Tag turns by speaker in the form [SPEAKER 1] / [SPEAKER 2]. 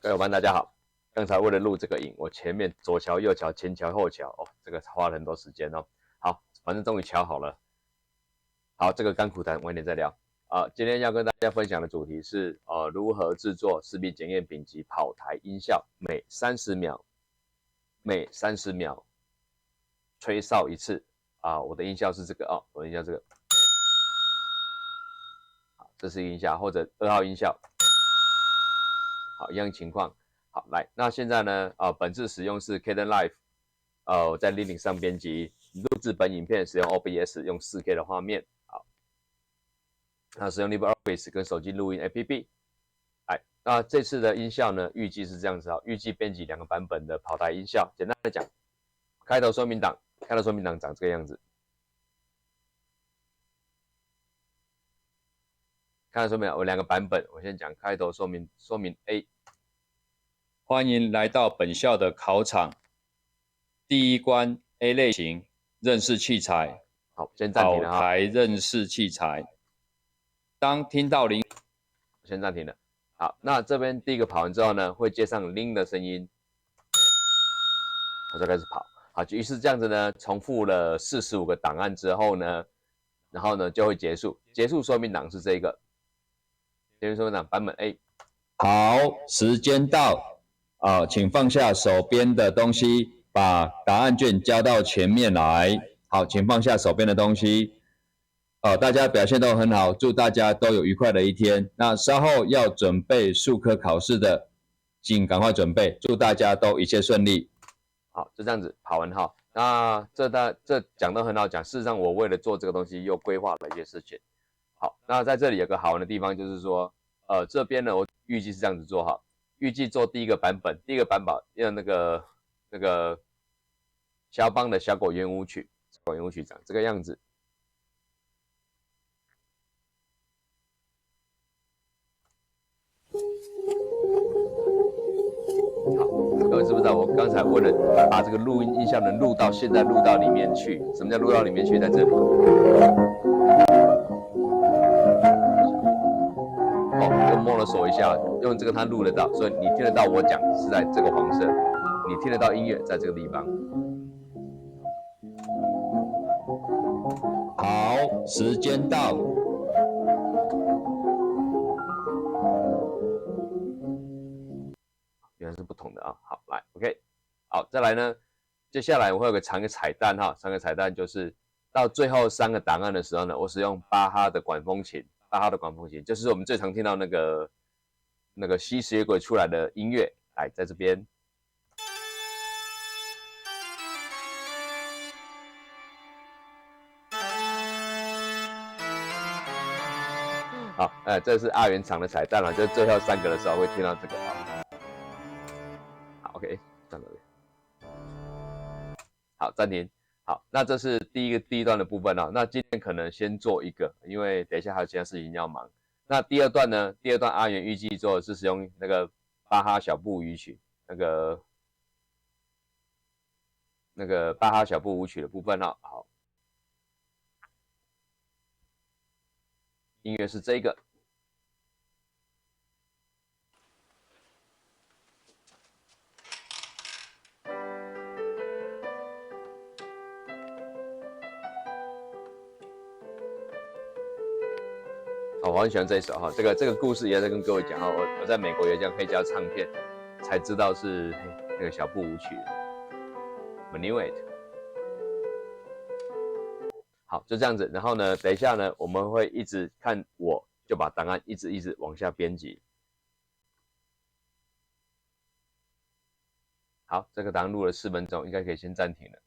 [SPEAKER 1] 各位伙伴，大家好。刚才为了录这个影，我前面左瞧右瞧，前瞧后瞧，哦，这个花了很多时间哦。好，反正终于瞧好了。好，这个甘苦谈晚点再聊。今天要跟大家分享的主题是如何制作势必检验丙级跑台音效，每30秒吹哨一次我的音效是这个哦，我的音效这个，好，这是音效或者2号音效。好，一样情况。好，来，那现在呢，本次使用是 Kdenlive， 在 Linux 上编辑录制本影片，使用 OBS 用 4K 的画面。好，那使用 LibreOffice 跟手机录音 APP。哎，那这次的音效呢，预计是这样子预计编辑2个版本的跑台音效。简单的讲，开头说明档长这个样子。开头说明档，我2个版本，我先讲开头说明 A。
[SPEAKER 2] 欢迎来到本校的考场。第一关 A 类型认识器材。
[SPEAKER 1] 好，先暂停了
[SPEAKER 2] 跑台认识器材。当听到铃，
[SPEAKER 1] 先暂停了。好，那这边第一个跑完之后呢，会接上铃的声音，我就开始跑。好，于是这样子呢，重复了45个档案之后呢，然后呢就会结束。结束说明档是这个，结束说明档版本 A。
[SPEAKER 2] 好，时间到。请放下手边的东西，把答案卷交到前面来。好，请放下手边的东西。大家表现都很好，祝大家都有愉快的一天。那稍后要准备术科考试的，请赶快准备，祝大家都一切顺利。
[SPEAKER 1] 好，就这样子跑完哈。那这讲得很好讲，事实上我为了做这个东西又规划了一些事情。好，那在这里有个好玩的地方，就是说，这边呢我预计是这样子做哈。预计做第一个版本用那个肖邦的小狗圆舞曲，长这个样子。好，各位知不知道我刚才为了把这个录音音效能录到现在录到里面去？什么叫录到里面去？在这里。又摸了手一下，用这个它录得到，所以你听得到我讲是在这个黄色，你听得到音乐在这个地方。
[SPEAKER 2] 好，时间到。
[SPEAKER 1] 原来是不同的啊。好，来 ，OK， 好，再来呢，接下来我会有个藏个彩蛋哈，藏个彩蛋就是到最后3个档案的时候呢，我使用巴哈的管风琴。就是我们最常听到那个吸血鬼出来的音乐，来在这边。好，这是阿元场的彩蛋了，就是最后3个的时候会听到这个啊。好 ，OK， 暂停。好，暂停。好，那这是第一段的部分那今天可能先做一个，因为等一下还有其他事情要忙。那第二段呢？第二段阿元预计做的是使用那个巴哈小步舞曲，那个巴哈小步舞曲的部分好，音乐是这个。我很喜欢这一首哈，这个故事也在跟各位讲哈。我在美国有一张黑胶唱片，才知道是那个小步舞曲 Minuet。好，就这样子。然后呢，等一下呢，我们会一直看，我就把档案一直往下编辑。好，这个档案录了4分钟，应该可以先暂停了。